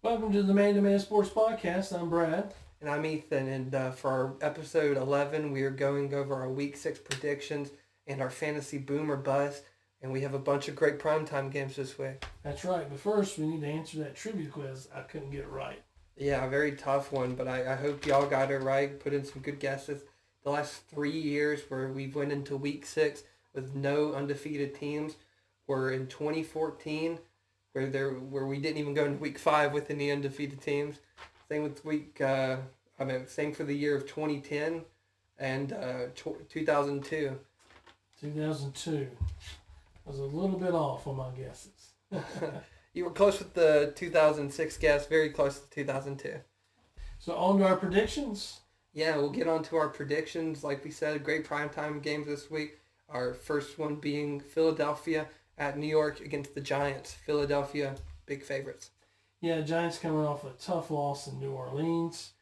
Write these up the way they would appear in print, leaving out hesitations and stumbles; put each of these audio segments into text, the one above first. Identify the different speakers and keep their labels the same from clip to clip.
Speaker 1: Welcome to the Man to Man Sports Podcast. I'm Brad.
Speaker 2: And I'm Ethan, and for our episode 11, we are going over our Week 6 predictions and our fantasy boom or bust, and we have a bunch of great primetime games this week.
Speaker 1: That's right, but first we need to answer that trivia quiz. I couldn't get it right.
Speaker 2: Yeah, a very tough one, but I hope y'all got it right, put in some good guesses. The last 3 years where we've went into Week 6 with no undefeated teams were in 2014, where we didn't even go into Week 5 with any undefeated teams. Same with same for the year of 2010 and 2002.
Speaker 1: 2002. I was a little bit off on my guesses.
Speaker 2: You were close with the 2006 guess, very close to 2002.
Speaker 1: So on to our predictions.
Speaker 2: Yeah, we'll get on to our predictions. Like we said, great primetime games this week. Our first one being Philadelphia at New York against the Giants. Philadelphia, big favorites.
Speaker 1: Yeah, Giants coming off a tough loss in New Orleans,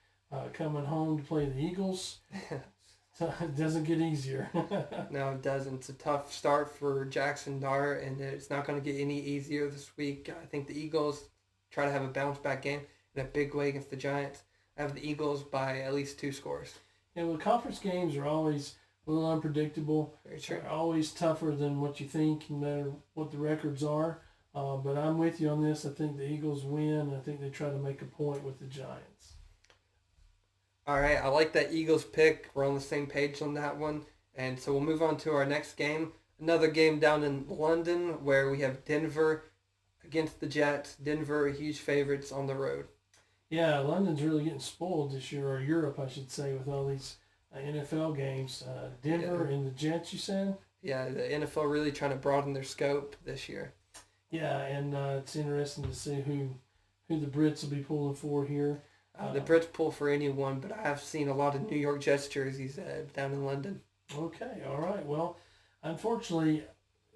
Speaker 1: coming home to play the Eagles. So it doesn't get easier.
Speaker 2: No, it doesn't. It's a tough start for Jackson Dart, and it's not going to get any easier this week. I think the Eagles try to have a bounce-back game in a big way against the Giants. I have the Eagles by at least 2 scores.
Speaker 1: Yeah, well, conference games are always a little unpredictable.
Speaker 2: Very true.
Speaker 1: They're always tougher than what you think, no matter what the records are. But I'm with you on this. I think the Eagles win. I think they try to make a point with the Giants.
Speaker 2: All right, I like that Eagles pick. We're on the same page on that one. And so we'll move on to our next game. Another game down in London where we have Denver against the Jets. Denver, huge favorites on the road.
Speaker 1: Yeah, London's really getting spoiled this year, or Europe, I should say, with all these NFL games. Denver and the Jets, you said?
Speaker 2: Yeah, the NFL really trying to broaden their scope this year.
Speaker 1: Yeah, and it's interesting to see who the Brits will be pulling for here.
Speaker 2: The Brits pull for anyone, but I have seen a lot of New York Jets jerseys down in London.
Speaker 1: Okay, all right. Well, unfortunately,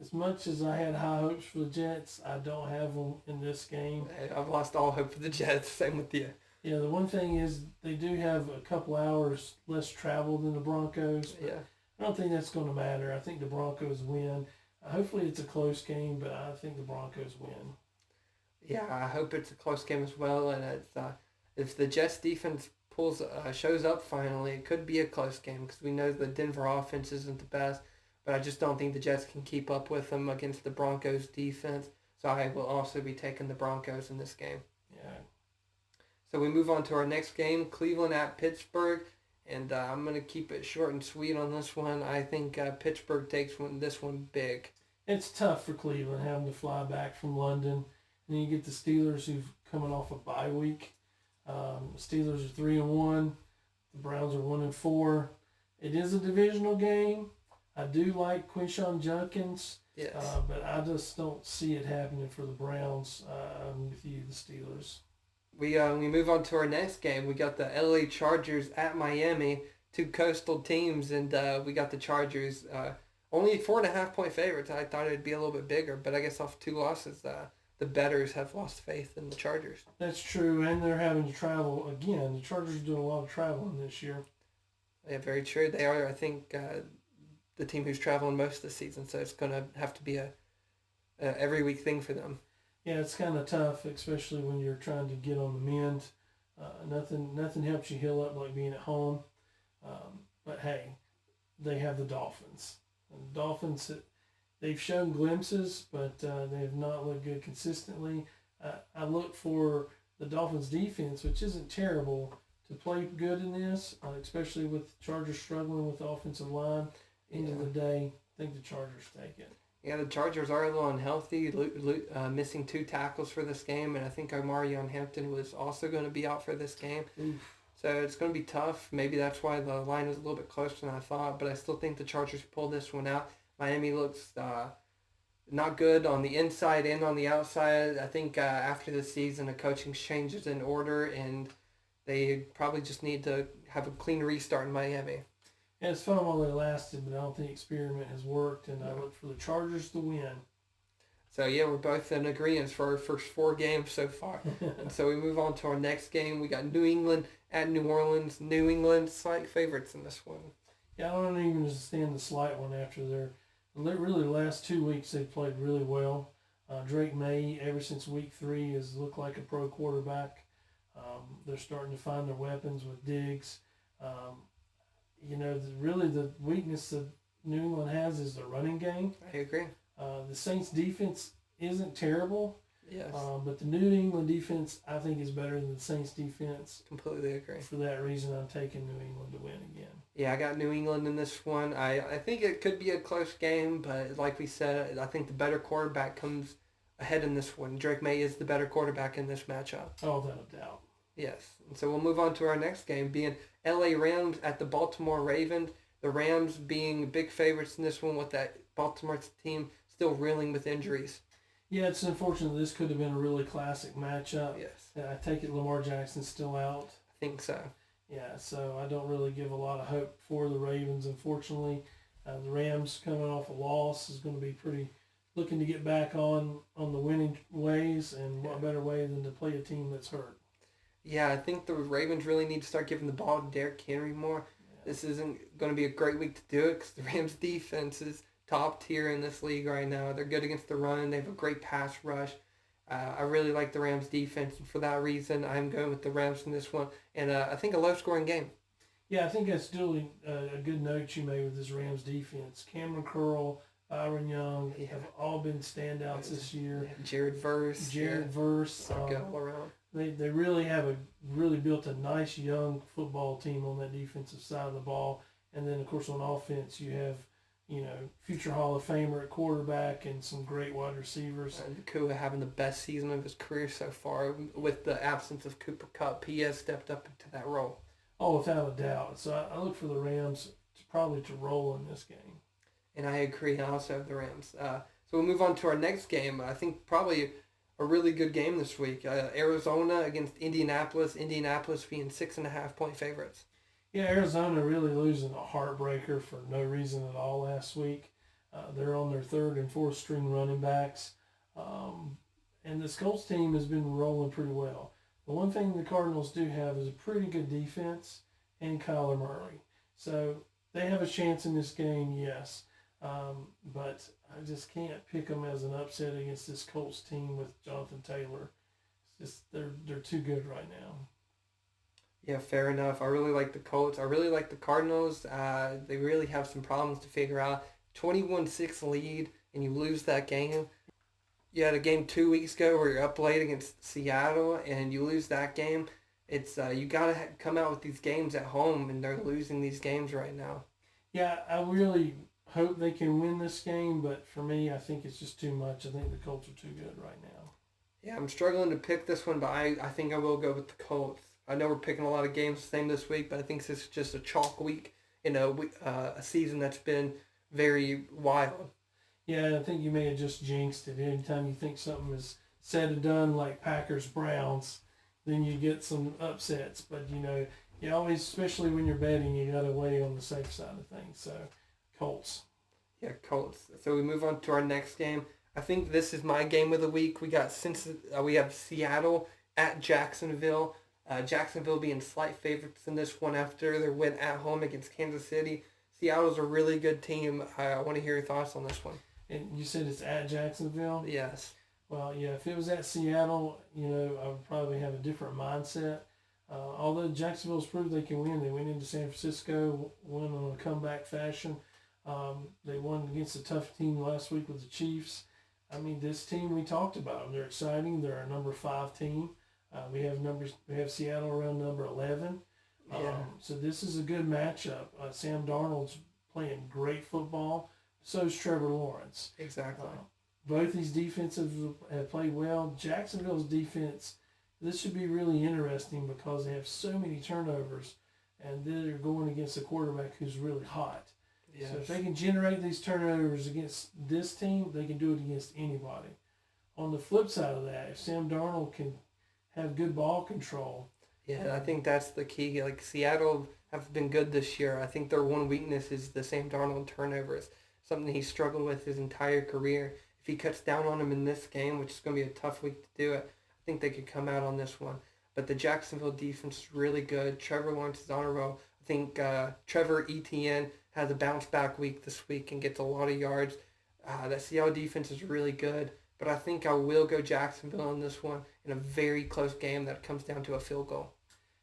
Speaker 1: as much as I had high hopes for the Jets, I don't have them in this game.
Speaker 2: I've lost all hope for the Jets. Same with you.
Speaker 1: Yeah, the one thing is they do have a couple hours less travel than the Broncos.
Speaker 2: Yeah.
Speaker 1: I don't think that's going to matter. I think the Broncos win. Hopefully it's a close game, but I think the Broncos win.
Speaker 2: Yeah, I hope it's a close game as well, and if the Jets defense shows up finally, it could be a close game because we know the Denver offense isn't the best, but I just don't think the Jets can keep up with them against the Broncos defense. So I will also be taking the Broncos in this game.
Speaker 1: Yeah.
Speaker 2: So we move on to our next game, Cleveland at Pittsburgh, and I'm going to keep it short and sweet on this one. I think Pittsburgh takes this one big.
Speaker 1: It's tough for Cleveland having to fly back from London. And then you get the Steelers who've coming off a bye week. The Steelers are 3-1. The Browns are 1-4. It is a divisional game. I do like Quinshawn Judkins,
Speaker 2: Yes.
Speaker 1: but I just don't see it happening for the Browns. I'm with you, the Steelers.
Speaker 2: We move on to our next game. We got the LA Chargers at Miami, 2 coastal teams, and we got the Chargers only 4.5-point favorites. I thought it'd be a little bit bigger, but I guess off 2 losses, the bettors have lost faith in the Chargers.
Speaker 1: That's true, and they're having to travel again. The Chargers are doing a lot of traveling this year.
Speaker 2: Yeah, very true. They are, I think, the team who's traveling most this season, so it's going to have to be a every week thing for them.
Speaker 1: Yeah, it's kind of tough, especially when you're trying to get on the mend. Nothing helps you heal up like being at home. But hey, they have the Dolphins. And the Dolphins, they've shown glimpses, but they have not looked good consistently. I look for the Dolphins defense, which isn't terrible, to play good in this, especially with the Chargers struggling with the offensive line. End of the day, I think the Chargers take it.
Speaker 2: Yeah, the Chargers are a little unhealthy, missing 2 tackles for this game, and I think Omarion Hampton was also going to be out for this game.
Speaker 1: Oof.
Speaker 2: So it's going to be tough. Maybe that's why the line was a little bit closer than I thought, but I still think the Chargers pulled this one out. Miami looks not good on the inside and on the outside. I think after the season, the coaching change is in order, and they probably just need to have a clean restart in Miami.
Speaker 1: Yeah, it's fun while they lasted, but I don't think experiment has worked, and I look for the Chargers to win.
Speaker 2: So, yeah, we're both in agreement for our first 4 games so far. And so we move on to our next game. We got New England at New Orleans. New England slight favorites in this one.
Speaker 1: Yeah, I don't even understand the slight one after their really the last 2 weeks they've played really well. Drake May, ever since week 3, has looked like a pro quarterback. They're starting to find their weapons with Diggs. Really the weakness that New England has is the running game.
Speaker 2: I agree.
Speaker 1: The Saints defense isn't terrible,
Speaker 2: Yes.
Speaker 1: but the New England defense I think is better than the Saints defense.
Speaker 2: Completely agree.
Speaker 1: For that reason, I'm taking New England to win again.
Speaker 2: Yeah, I got New England in this one. I think it could be a close game, but like we said, I think the better quarterback comes ahead in this one. Drake May is the better quarterback in this matchup.
Speaker 1: Oh, without a doubt.
Speaker 2: Yes. And so we'll move on to our next game, being LA Rams at the Baltimore Ravens. The Rams being big favorites in this one with that Baltimore team still reeling with injuries.
Speaker 1: Yeah, it's unfortunate. This could have been a really classic matchup.
Speaker 2: Yes.
Speaker 1: I take it Lamar Jackson's still out.
Speaker 2: I think so.
Speaker 1: Yeah, so I don't really give a lot of hope for the Ravens, unfortunately. The Rams coming off a loss is going to be pretty looking to get back on the winning ways, and what better way than to play a team that's hurt.
Speaker 2: Yeah, I think the Ravens really need to start giving the ball to Derrick Henry more. Yeah. This isn't going to be a great week to do it because the Rams' defense is top tier in this league right now. They're good against the run. They have a great pass rush. I really like the Rams' defense, and for that reason, I'm going with the Rams in this one. And I think a low-scoring game.
Speaker 1: Yeah, I think that's still a good note you made with this Rams defense. Cameron Curl, Byron Young have all been standouts this year.
Speaker 2: Jared Verse.
Speaker 1: Good
Speaker 2: all around.
Speaker 1: They really have really built a nice young football team on that defensive side of the ball. And then, of course, on offense, you have, future Hall of Famer at quarterback and some great wide receivers.
Speaker 2: And Nakua having the best season of his career so far with the absence of Cooper Kupp. He has stepped up into that role.
Speaker 1: Oh, without a doubt. So I look for the Rams to roll in this game.
Speaker 2: And I agree. I also have the Rams. So we'll move on to our next game. I think probably a really good game this week. Arizona against Indianapolis. Indianapolis being 6.5-point favorites.
Speaker 1: Yeah, Arizona really losing a heartbreaker for no reason at all last week. They're on their third and fourth string running backs. And the Colts team has been rolling pretty well. The one thing the Cardinals do have is a pretty good defense and Kyler Murray. So they have a chance in this game, yes. But I just can't pick them as an upset against this Colts team with Jonathan Taylor. It's just they're too good right now.
Speaker 2: Yeah, fair enough. I really like the Colts. I really like the Cardinals. They really have some problems to figure out. 21-6 lead, and you lose that game. You had a game 2 weeks ago where you're up late against Seattle, and you lose that game. It's you got to come out with these games at home, and they're losing these games right now.
Speaker 1: Yeah, I really hope they can win this game, but for me, I think it's just too much. I think the Colts are too good right now.
Speaker 2: Yeah, I'm struggling to pick this one, but I think I will go with the Colts. I know we're picking a lot of games the same this week, but I think this is just a chalk week in a season that's been very wild.
Speaker 1: Yeah, I think you may have just jinxed it. Anytime you think something is said and done, like Packers-Browns, then you get some upsets. But, you always, especially when you're betting, you got to weigh on the safe side of things. So, Colts.
Speaker 2: Yeah, Colts. So we move on to our next game. I think this is my game of the week. We have Seattle at Jacksonville. Jacksonville being slight favorites in this one after their win at home against Kansas City. Seattle's a really good team. I want to hear your thoughts on this one.
Speaker 1: And you said it's at Jacksonville?
Speaker 2: Yes.
Speaker 1: Well, yeah, if it was at Seattle, I would probably have a different mindset. Although Jacksonville's proved they can win. They went into San Francisco, won on a comeback fashion. They won against a tough team last week with the Chiefs. I mean, this team, we talked about them. They're exciting. They're a number 5 team. We have Seattle around number 11.
Speaker 2: Yeah.
Speaker 1: So this is a good matchup. Sam Darnold's playing great football. So is Trevor Lawrence.
Speaker 2: Exactly.
Speaker 1: Both these defenses have played well. Jacksonville's defense, this should be really interesting because they have so many turnovers, and they're going against a quarterback who's really hot. Yes. So if they can generate these turnovers against this team, they can do it against anybody. On the flip side of that, if Sam Darnold can have good ball control.
Speaker 2: Yeah, I think that's the key. Like, Seattle have been good this year. I think their one weakness is the Sam Darnold turnovers, something he struggled with his entire career. If he cuts down on them in this game, which is going to be a tough week to do it, I think they could come out on this one. But the Jacksonville defense is really good. Trevor Lawrence is on a roll. I think Trevor Etienne has a bounce-back week this week and gets a lot of yards. That Seattle defense is really good. but I think I will go Jacksonville on this one in a very close game that comes down to a field goal.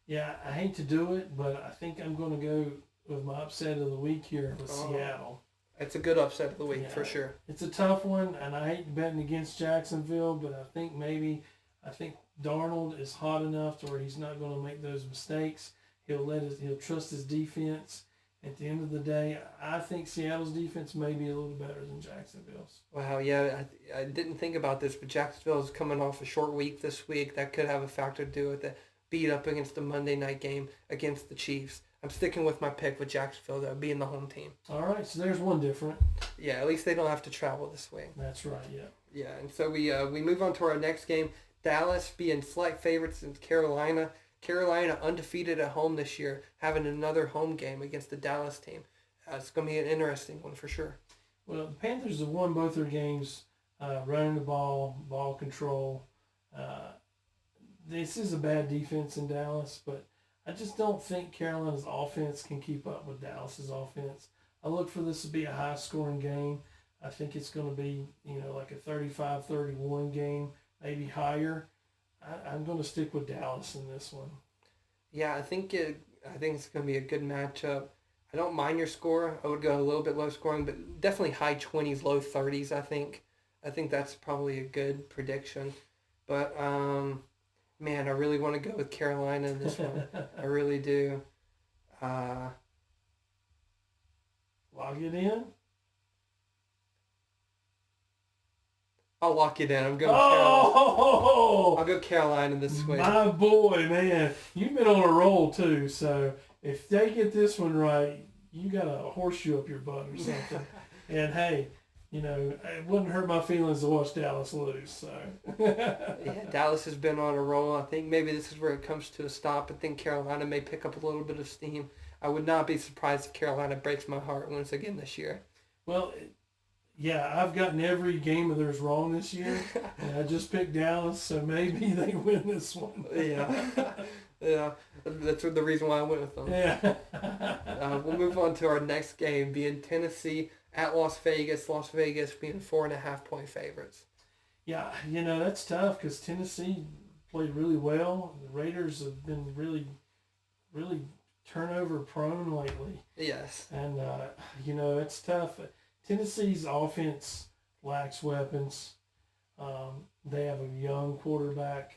Speaker 1: Yeah, I hate to do it, but I think I'm going to go with my upset of the week here with Seattle.
Speaker 2: It's a good upset of the week
Speaker 1: Yeah,
Speaker 2: for sure.
Speaker 1: it's a tough one, and I hate betting against Jacksonville, but I think Darnold is hot enough to where he's not going to make those mistakes. He'll trust his defense. At the end of the day, I think Seattle's defense may be a little better than Jacksonville's.
Speaker 2: Wow, yeah, I didn't think about this, but Jacksonville is coming off a short week this week. That could have a factor to do with it. Beat up against the Monday night game against the Chiefs. I'm sticking with my pick with Jacksonville, though, being the home team.
Speaker 1: All right, so there's one different.
Speaker 2: Yeah, at least they don't have to travel this way.
Speaker 1: That's right, yeah.
Speaker 2: Yeah, and so we move on to our next game. Dallas being slight favorites in Carolina. Carolina undefeated at home this year, having another home game against the Dallas team. It's going to be an interesting one for sure.
Speaker 1: Well, the Panthers have won both their games, running the ball control. This is a bad defense in Dallas, but I just don't think Carolina's offense can keep up with Dallas's offense. I look for this to be a high-scoring game. I think it's going to be, like a 35-31 game, maybe higher. I'm going to stick with Dallas in this one.
Speaker 2: Yeah, I think it's going to be a good matchup. I don't mind your score. I would go a little bit low scoring, but definitely high 20s, low 30s, I think. I think that's probably a good prediction. But, man, I really want to go with Carolina in this one. I really do.
Speaker 1: Lock it in?
Speaker 2: I'll lock it in. I'm going Carolina. I'll go Carolina this week.
Speaker 1: My boy, man. You've been on a roll, too. So if they get this one right, you got a horseshoe up your butt or something. And, hey, it wouldn't hurt my feelings to watch Dallas lose. So
Speaker 2: yeah, Dallas has been on a roll. I think maybe this is where it comes to a stop. I think Carolina may pick up a little bit of steam. I would not be surprised if Carolina breaks my heart once again this year.
Speaker 1: Well, yeah, I've gotten every game of theirs wrong this year, and I just picked Dallas, so maybe they win this one.
Speaker 2: Yeah, yeah, that's the reason why I went with them.
Speaker 1: Yeah.
Speaker 2: We'll move on to our next game, being Tennessee at Las Vegas. Las Vegas being 4.5-point favorites.
Speaker 1: Yeah, that's tough because Tennessee played really well. The Raiders have been really, really turnover prone lately.
Speaker 2: Yes.
Speaker 1: And, it's tough. Tennessee's offense lacks weapons. They have a young quarterback.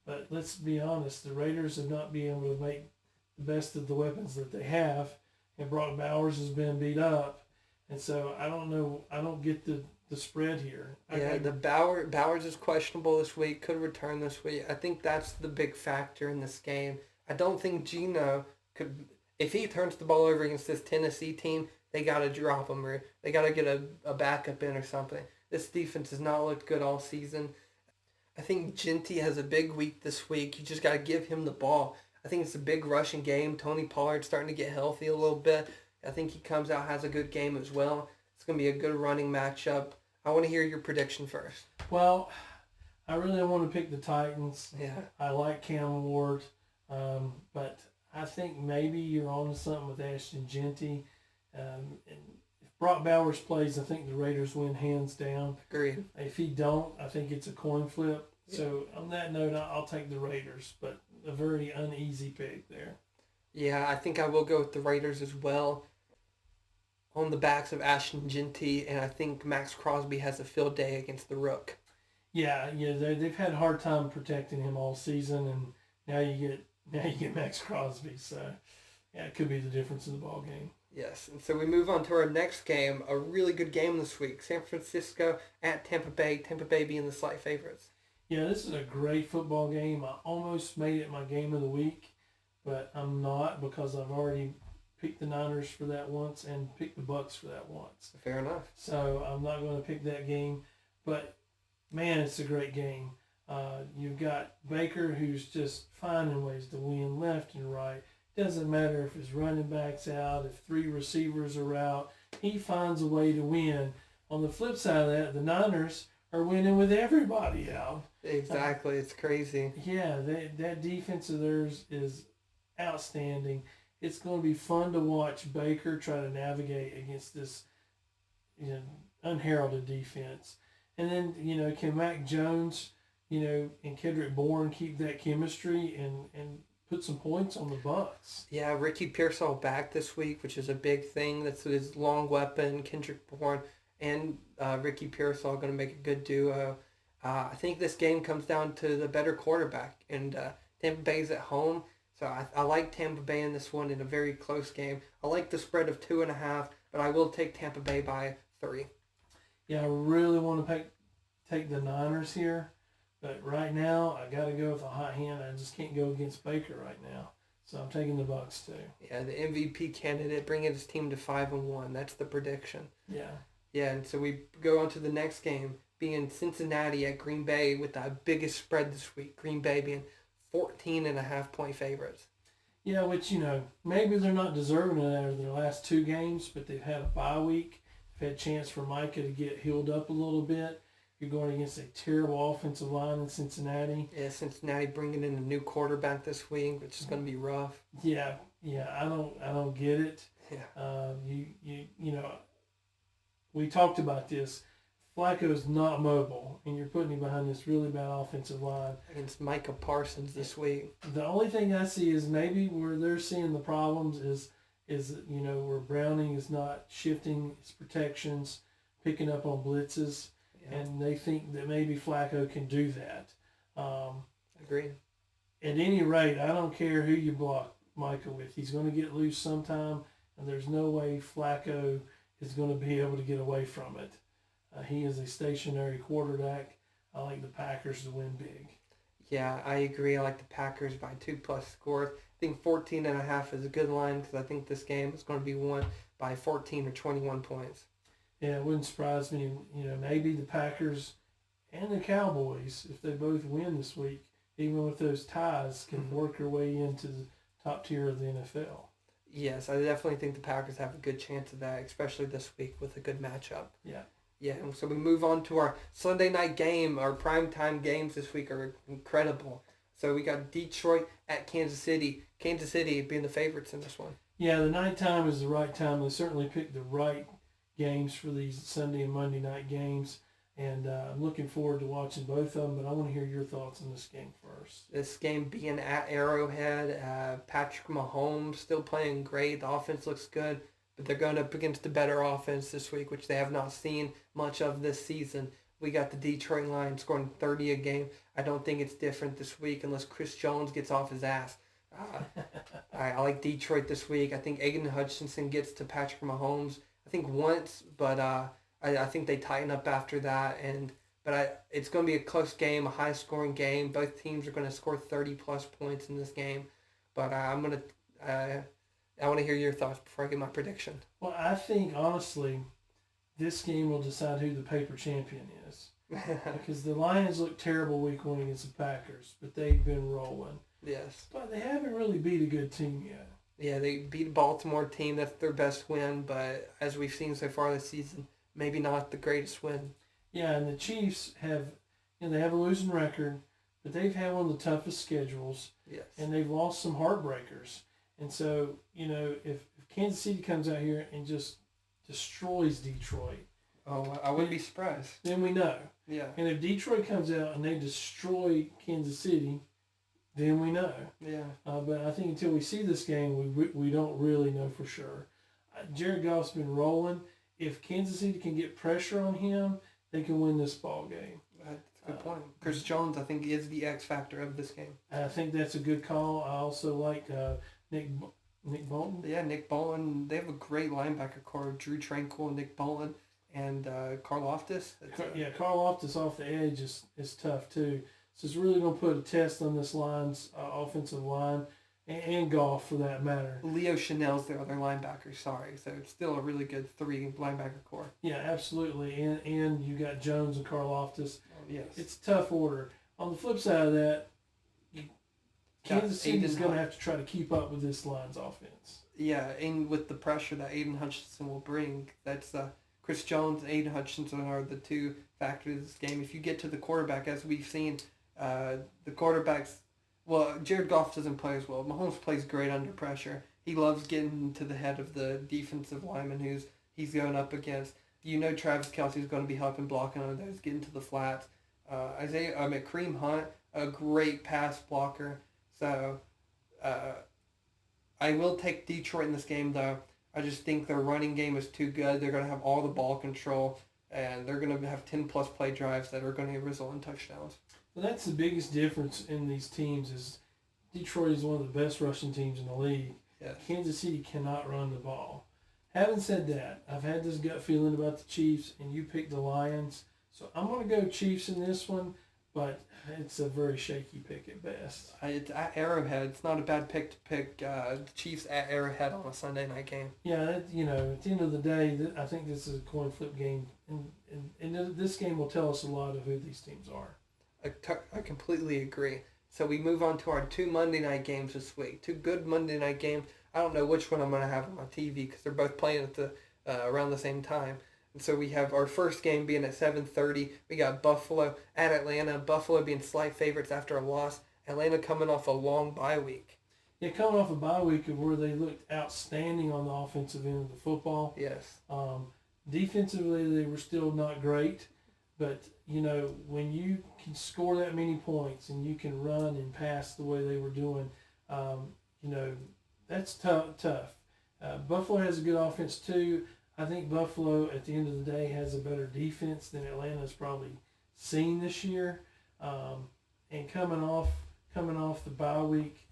Speaker 1: But let's be honest, the Raiders have not been able to make the best of the weapons that they have. And Brock Bowers has been beat up. And so I don't know. I don't get the spread here.
Speaker 2: The Bowers is questionable this week. Could return this week. I think that's the big factor in this game. I don't think Geno could. If he turns the ball over against this Tennessee team, they got to drop him or they got to get a backup in or something. This defense has not looked good all season. I think Genty has a big week this week. You just got to give him the ball. I think it's a big rushing game. Tony Pollard's starting to get healthy a little bit. I think he comes out, has a good game as well. It's going to be a good running matchup. I want to hear your prediction first.
Speaker 1: Well, I really want to pick the Titans.
Speaker 2: Yeah.
Speaker 1: I like Cam Ward, but I think maybe you're on to something with Ashton Genty. And if Brock Bowers plays, I think the Raiders win hands down.
Speaker 2: Agreed.
Speaker 1: If he don't, I think it's a coin flip. Yeah. So on that note, I'll take the Raiders, but a very uneasy pick there.
Speaker 2: Yeah, I think I will go with the Raiders as well. On the backs of Ashton Genty, and I think Max Crosby has a field day against the Rook.
Speaker 1: Yeah, they've had a hard time protecting him all season, and now you get Max Crosby. So, yeah, it could be the difference in the ball game.
Speaker 2: Yes, and so we move on to our next game, a really good game this week. San Francisco at Tampa Bay being the slight favorites.
Speaker 1: Yeah, this is a great football game. I almost made it my game of the week, but I'm not because I've already picked the Niners for that once and picked the Bucks for that once.
Speaker 2: Fair enough.
Speaker 1: So I'm not going to pick that game, but man, it's a great game. You've got Baker who's just finding ways to win left and right. Doesn't matter if his running back's out, if 3 receivers are out, he finds a way to win. On the flip side of that, the Niners are winning with everybody out.
Speaker 2: Exactly, it's crazy.
Speaker 1: Yeah, that defense of theirs is outstanding. It's going to be fun to watch Baker try to navigate against this unheralded defense. And then, can Mac Jones, and Kendrick Bourne keep that chemistry and put some points on the Bucks?
Speaker 2: Yeah, Ricky Pearsall back this week, which is a big thing. That's his long weapon. Kendrick Bourne and Ricky Pearsall going to make a good duo. I think this game comes down to the better quarterback, and Tampa Bay's at home. So I like Tampa Bay in this one in a very close game. I like the spread of 2.5, but I will take Tampa Bay by 3.
Speaker 1: Yeah, I really want to take the Niners here, but right now I got to go with a hot hand. I just can't go against Baker right now, so I'm taking the Bucks too.
Speaker 2: Yeah, the MVP candidate bringing his team to 5-1. That's the prediction.
Speaker 1: Yeah.
Speaker 2: Yeah, and so we go on to the next game, being Cincinnati at Green Bay with the biggest spread this week. Green Bay being 14.5-point favorites.
Speaker 1: Yeah, which, maybe they're not deserving of that out of their last 2 games, but they've had a bye week. They've had a chance for Micah to get healed up a little bit. You're going against a terrible offensive line in Cincinnati.
Speaker 2: Yeah, Cincinnati bringing in a new quarterback this week, which is going to be rough.
Speaker 1: Yeah, I don't get it.
Speaker 2: Yeah.
Speaker 1: We talked about this. Flacco's not mobile, and you're putting him behind this really bad offensive line.
Speaker 2: Against Micah Parsons this week.
Speaker 1: The only thing I see is maybe where they're seeing the problems is where Browning is not shifting his protections, picking up on blitzes, and they think that maybe Flacco can do that.
Speaker 2: Agreed.
Speaker 1: At any rate, I don't care who you block Micah with. He's going to get loose sometime, and there's no way Flacco is going to be able to get away from it. He is a stationary quarterback. I like the Packers to win big.
Speaker 2: Yeah, I agree. I like the Packers by 2+ scores. I think 14.5 is a good line because I think this game is going to be won by 14 or 21 points.
Speaker 1: Yeah, it wouldn't surprise me. Maybe the Packers and the Cowboys, if they both win this week, even with those ties, can work their way into the top tier of the NFL.
Speaker 2: Yes, I definitely think the Packers have a good chance of that, especially this week with a good matchup.
Speaker 1: Yeah.
Speaker 2: Yeah, and so we move on to our Sunday night game. Our primetime games this week are incredible. So we got Detroit at Kansas City. Kansas City being the favorites in this one.
Speaker 1: Yeah, the nighttime is the right time. They certainly picked the right games for these Sunday and Monday night games. And I'm looking forward to watching both of them, but I want to hear your thoughts on this game first.
Speaker 2: This game being at Arrowhead, Patrick Mahomes still playing great. The offense looks good, but they're going up against a better offense this week, which they have not seen much of this season. We got the Detroit Lions scoring 30 a game. I don't think it's different this week unless Chris Jones gets off his ass. I like Detroit this week. I think Aiden Hutchinson gets to Patrick Mahomes. I think once, but I think they tighten up after that. It's going to be a close game, a high-scoring game. Both teams are going to score 30-plus points in this game. But I want to hear your thoughts before I get my prediction.
Speaker 1: Well, I think, honestly, this game will decide who the paper champion is. Because the Lions look terrible week 1 against the Packers, but they've been rolling.
Speaker 2: Yes.
Speaker 1: But they haven't really beat a good team yet.
Speaker 2: Yeah, they beat a Baltimore team. That's their best win, but as we've seen so far this season, maybe not the greatest win.
Speaker 1: Yeah, and the Chiefs have a losing record, but they've had one of the toughest schedules.
Speaker 2: Yes.
Speaker 1: And they've lost some heartbreakers. And so, if Kansas City comes out here and just destroys Detroit.
Speaker 2: Oh, I wouldn't be surprised.
Speaker 1: Then we know.
Speaker 2: Yeah.
Speaker 1: And if Detroit comes out and they destroy Kansas City, then we know.
Speaker 2: Yeah.
Speaker 1: But I think until we see this game, we don't really know for sure. Jared Goff's been rolling. If Kansas City can get pressure on him, they can win this ball game.
Speaker 2: That's a good point. Chris Jones, I think, is the X factor of this game.
Speaker 1: I think that's a good call. I also like Nick Bolton.
Speaker 2: Yeah, Nick Bolton. They have a great linebacker core. Drew Tranquil, Nick Bolton, and Carl Loftus.
Speaker 1: Carl Loftus off the edge is tough too. So it's really going to put a test on this line's offensive line and Goff for that matter.
Speaker 2: Leo Chanel's their other linebacker, sorry. So it's still a really good 3 linebacker core.
Speaker 1: Yeah, absolutely. And you got Jones and Carl Loftus.
Speaker 2: Yes.
Speaker 1: It's a tough order. On the flip side of that, Kansas City is going to have to try to keep up with this line's offense.
Speaker 2: Yeah, and with the pressure that Aiden Hutchinson will bring, that's Chris Jones and Aiden Hutchinson are the 2 factors of this game. If you get to the quarterback, as we've seen, the quarterbacks, well, Jared Goff doesn't play as well. Mahomes plays great under pressure. He loves getting to the head of the defensive lineman he's going up against. Travis Kelce is going to be helping blocking on those, getting to the flats. Kareem Hunt, a great pass blocker. So I will take Detroit in this game, though. I just think their running game is too good. They're going to have all the ball control, and they're going to have 10-plus play drives that are going to result in touchdowns.
Speaker 1: Well, that's the biggest difference in these teams is Detroit is one of the best rushing teams in the league.
Speaker 2: Yes.
Speaker 1: Kansas City cannot run the ball. Having said that, I've had this gut feeling about the Chiefs, and you picked the Lions. So I'm going to go Chiefs in this one, but it's a very shaky pick at best.
Speaker 2: It's at Arrowhead. It's not a bad pick to pick the Chiefs at Arrowhead on a Sunday night game.
Speaker 1: Yeah, at the end of the day, I think this is a coin flip game, and this game will tell us a lot of who these teams are.
Speaker 2: I completely agree. So we move on to our 2 Monday night games this week. 2 good Monday night games. I don't know which one I'm going to have on my TV because they're both playing at the around the same time. And so we have our first game being at 7:30. We got Buffalo at Atlanta. Buffalo being slight favorites after a loss. Atlanta coming off a long bye week.
Speaker 1: Yeah, coming off a bye week of where they looked outstanding on the offensive end of the football.
Speaker 2: Yes.
Speaker 1: Defensively, they were still not great. But, when you can score that many points and you can run and pass the way they were doing, that's tough. Buffalo has a good offense too. I think Buffalo, at the end of the day, has a better defense than Atlanta's probably seen this year. And coming off the bye week,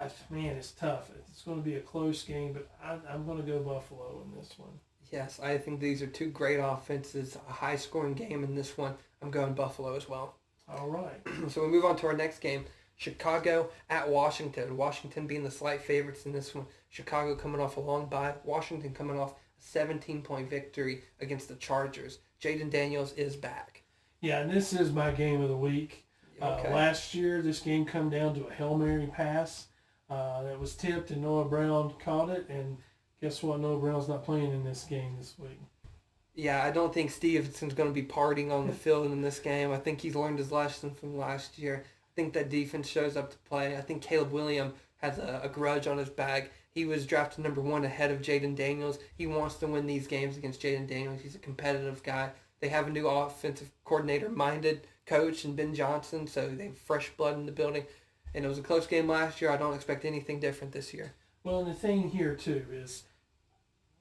Speaker 1: it's tough. It's going to be a close game, but I'm going to go Buffalo in this one.
Speaker 2: Yes, I think these are 2 great offenses, a high-scoring game in this one. I'm going Buffalo as well.
Speaker 1: All right.
Speaker 2: So we move on to our next game, Chicago at Washington. Washington being the slight favorites in this one. Chicago coming off a long bye. Washington coming off a 17-point victory against the Chargers. Jaden Daniels is back.
Speaker 1: Yeah, and this is my game of the week.
Speaker 2: Okay.
Speaker 1: Last year, this game come down to a Hail Mary pass that was tipped, and Noah Brown caught it, and guess what? Noah Brown's not playing in this game this week.
Speaker 2: Yeah, I don't think Stevenson's going to be partying on the field in this game. I think he's learned his lesson from last year. I think that defense shows up to play. I think Caleb Williams has a grudge on his back. He was drafted number 1 ahead of Jaden Daniels. He wants to win these games against Jaden Daniels. He's a competitive guy. They have a new offensive coordinator-minded coach in Ben Johnson, so they have fresh blood in the building. And it was a close game last year. I don't expect anything different this year.
Speaker 1: Well, and the thing here, too, is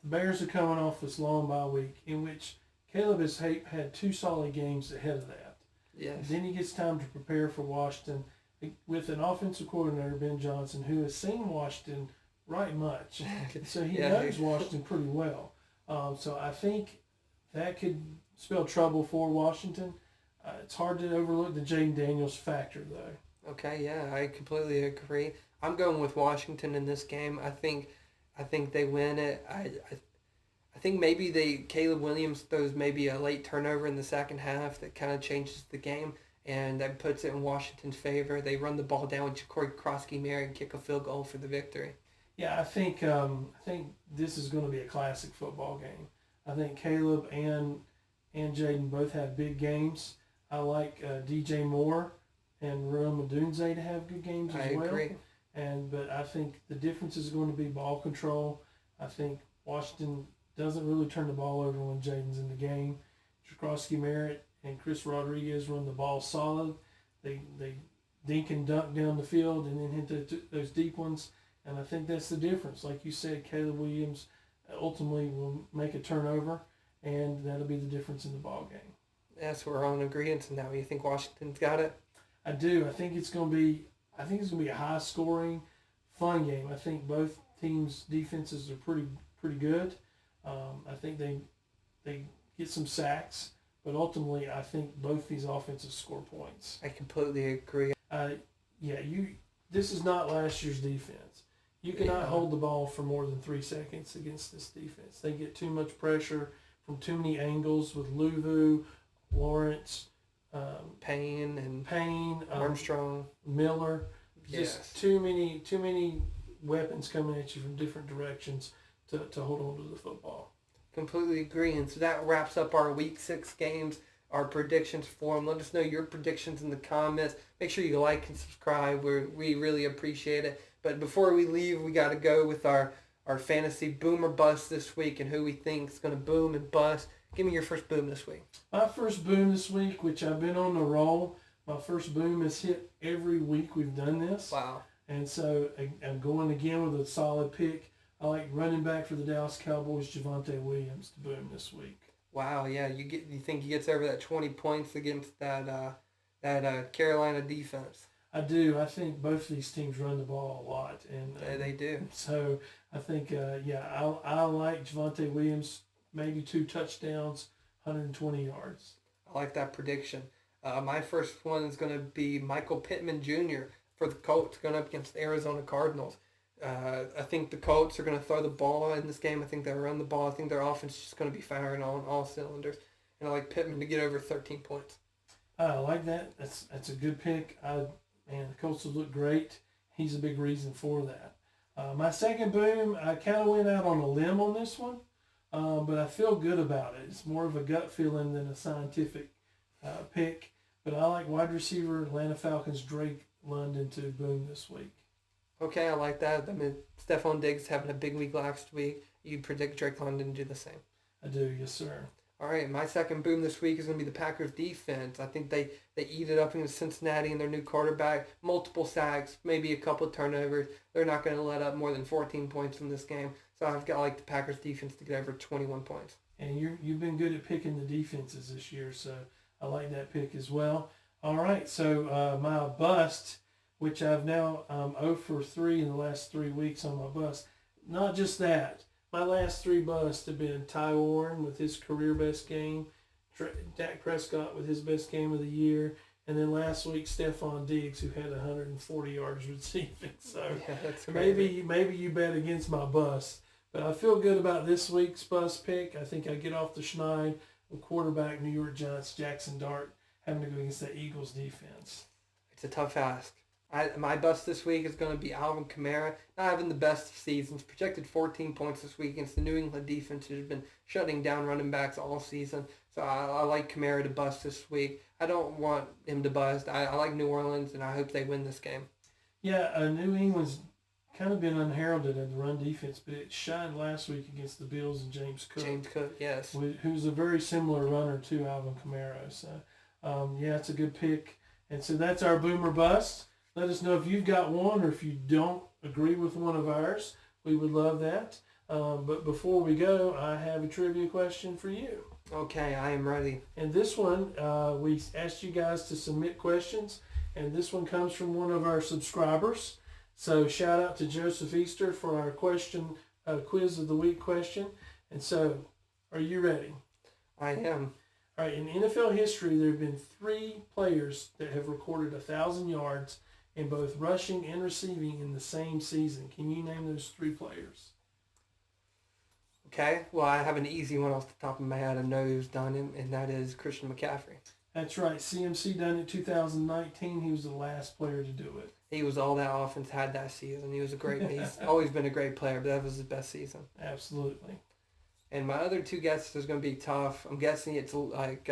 Speaker 1: the Bears are coming off this long bye week in which Caleb has had 2 solid games ahead of that.
Speaker 2: Yes.
Speaker 1: Then he gets time to prepare for Washington with an offensive coordinator, Ben Johnson, who has seen Washington right much. So he knows Washington pretty well. So I think that could spell trouble for Washington. It's hard to overlook the Jaden Daniels factor, though.
Speaker 2: Okay, yeah, I completely agree. I'm going with Washington in this game. I think they win it. I think maybe Caleb Williams throws maybe a late turnover in the second half that kind of changes the game, and that puts it in Washington's favor. They run the ball down with Ja'Cory Krosky-Mary and kick a field goal for the victory.
Speaker 1: Yeah, I think this is going to be a classic football game. I think Caleb and Jaden both have big games. I like DJ Moore and Rome Odunze to have good games as well. I agree. But I think the difference is going to be ball control. I think Washington doesn't really turn the ball over when Jaden's in the game. Jakrowski Merritt and Chris Rodriguez run the ball solid. They dink and dunk down the field and then hit those deep ones. And I think that's the difference. Like you said, Caleb Williams ultimately will make a turnover, and that'll be the difference in the ball game.
Speaker 2: Yes, we're on agreement now. You think Washington's got it?
Speaker 1: I do. I think it's going to be a high-scoring, fun game. I think both teams' defenses are pretty good. I think they get some sacks, but ultimately I think both these offenses score points.
Speaker 2: I completely agree.
Speaker 1: This is not last year's defense. You cannot hold the ball for more than 3 seconds against this defense. They get too much pressure from too many angles with Luvu, Lawrence,
Speaker 2: Payne,
Speaker 1: Armstrong, Miller. Just too many weapons coming at you from different directions to hold on to the football.
Speaker 2: Completely agree. And so that wraps up our Week 6 games, our predictions for them. Let us know your predictions in the comments. Make sure you like and subscribe. We really appreciate it. But before we leave, we got to go with our fantasy boom or bust this week and who we think is going to boom and bust. Give me your first boom this week.
Speaker 1: My first boom this week, which I've been on the roll, my first boom has hit every week we've done this.
Speaker 2: Wow.
Speaker 1: And so I'm going again with a solid pick. I like running back for the Dallas Cowboys, Javonte Williams, to boom this week.
Speaker 2: Wow, yeah, you think he gets over that 20 points against that Carolina defense?
Speaker 1: I do. I think both of these teams run the ball a lot, and
Speaker 2: They do.
Speaker 1: So I think, I like Javonte Williams, maybe 2 touchdowns, 120 yards.
Speaker 2: I like that prediction. My first one is going to be Michael Pittman Jr. for the Colts going up against the Arizona Cardinals. I think the Colts are going to throw the ball in this game. I think they'll run the ball. I think their offense is just going to be firing on all cylinders. And I like Pittman to get over 13 points.
Speaker 1: I like that. That's a good pick. The Colts will look great. He's a big reason for that. My second boom, I kind of went out on a limb on this one, but I feel good about it. It's more of a gut feeling than a scientific pick. But I like wide receiver Atlanta Falcons Drake London to boom this week.
Speaker 2: Okay, I like that. I mean, Stephon Diggs having a big week last week. You predict Drake London to do the same.
Speaker 1: I do, yes, sir.
Speaker 2: All right, my second boom this week is going to be the Packers defense. I think they eat it up against Cincinnati and their new quarterback. Multiple sacks, maybe a couple of turnovers. They're not going to let up more than 14 points in this game. So I've got like the Packers defense to get over 21 points.
Speaker 1: And you've been good at picking the defenses this year, so I like that pick as well. All right, so my bust, which I've now 0 for 3 in the last 3 weeks on my bust. Not just that. My last 3 busts have been Ty Warren with his career best game, Dak Prescott with his best game of the year, and then last week Stephon Diggs, who had 140 yards receiving. So
Speaker 2: yeah, that's crazy.
Speaker 1: maybe you bet against my bust. But I feel good about this week's bust pick. I think I get off the schneid with quarterback New York Giants Jackson Dart having to go against that Eagles defense.
Speaker 2: It's a tough ask. My bust this week is going to be Alvin Kamara. Not having the best seasons. Projected 14 points this week against the New England defense, who's been shutting down running backs all season. So I like Kamara to bust this week. I don't want him to bust. I like New Orleans, and I hope they win this game.
Speaker 1: Yeah, New England's kind of been unheralded in the run defense, but it shined last week against the Bills and James Cook.
Speaker 2: James Cook, yes.
Speaker 1: Who's a very similar runner to Alvin Kamara. So, it's a good pick. And so that's our boomer bust. Let us know if you've got one or if you don't agree with one of ours. We would love that. But before we go, I have a trivia question for you.
Speaker 2: Okay, I am ready.
Speaker 1: And this one, we asked you guys to submit questions, and this one comes from one of our subscribers. So shout out to Joseph Easter for our question, quiz of the week question. And so, are you ready?
Speaker 2: I am.
Speaker 1: All right, in NFL history, there have been 3 players that have recorded 1,000 yards in both rushing and receiving in the same season. Can you name those 3 players?
Speaker 2: Okay, well, I have an easy one off the top of my head. I know who's done it, and that is Christian McCaffrey.
Speaker 1: That's right. CMC done it 2019. He was the last player to do it.
Speaker 2: He was all that offense had that season. He was he's always been a great player, but that was his best season.
Speaker 1: Absolutely.
Speaker 2: And my other 2 guesses are going to be tough. I'm guessing it's like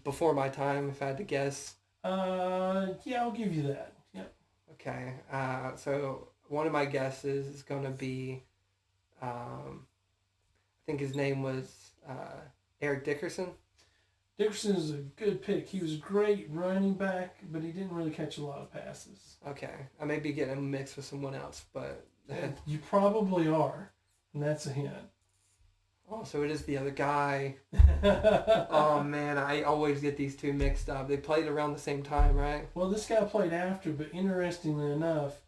Speaker 2: before my time, if I had to guess.
Speaker 1: Yeah, I'll give you that. Yeah.
Speaker 2: Okay. So one of my guesses is going to be, I think his name was Eric Dickerson.
Speaker 1: Dickerson is a good pick. He was a great running back, but he didn't really catch a lot of passes.
Speaker 2: Okay. I may be getting him mixed with someone else, but...
Speaker 1: You probably are, and that's a hint.
Speaker 2: Oh, so it is the other guy. Oh, man, I always get these 2 mixed up. They played around the same time, right?
Speaker 1: Well, this guy played after, but interestingly enough,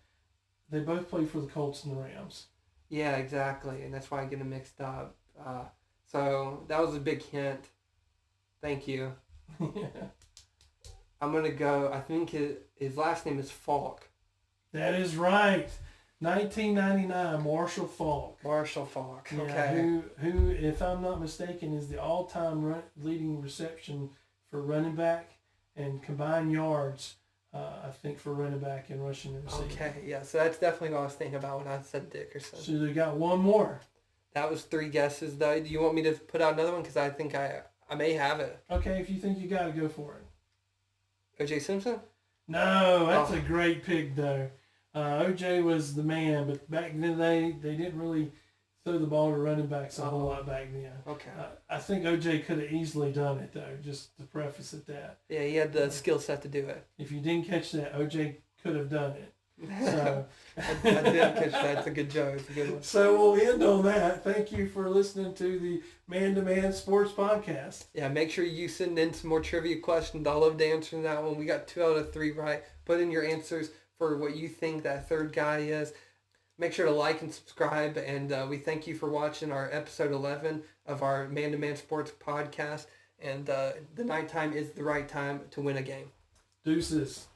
Speaker 1: they both played for the Colts and the Rams.
Speaker 2: Yeah, exactly, and that's why I get them mixed up. So that was a big hint. Thank you.
Speaker 1: Yeah.
Speaker 2: I'm going to go, I think his last name is Falk.
Speaker 1: That is right. 1999, Marshall Faulk.
Speaker 2: Marshall Faulk,
Speaker 1: Yeah,
Speaker 2: okay.
Speaker 1: who, if I'm not mistaken, is the all-time leading reception for running back and combined yards, I think, for running back and rushing and receiving.
Speaker 2: Okay, yeah, so that's definitely what I was thinking about when I said Dickerson.
Speaker 1: So they got one more.
Speaker 2: That was 3 guesses, though. Do you want me to put out another one? Because I think I may have it.
Speaker 1: Okay, if you think you got to go for it.
Speaker 2: O.J. Simpson?
Speaker 1: No, that's a great pick, though. OJ was the man, but back then they didn't really throw the ball to running backs a whole lot back then.
Speaker 2: Okay.
Speaker 1: I think OJ could have easily done it though. Just to preface at that.
Speaker 2: Yeah, he had the skill set to do it.
Speaker 1: If you didn't catch that, OJ could have done it. So
Speaker 2: I did catch that. It's a good joke. It's a good one.
Speaker 1: So we'll end on that. Thank you for listening to the Man to Man Sports Podcast.
Speaker 2: Yeah, make sure you send in some more trivia questions. I love to answer that one. We got 2 out of 3 right. Put in your answers for what you think that third guy is. Make sure to like and subscribe. And we thank you for watching our episode 11 of our Man to Man Sports Podcast. And the nighttime is the right time to win a game.
Speaker 1: Deuces.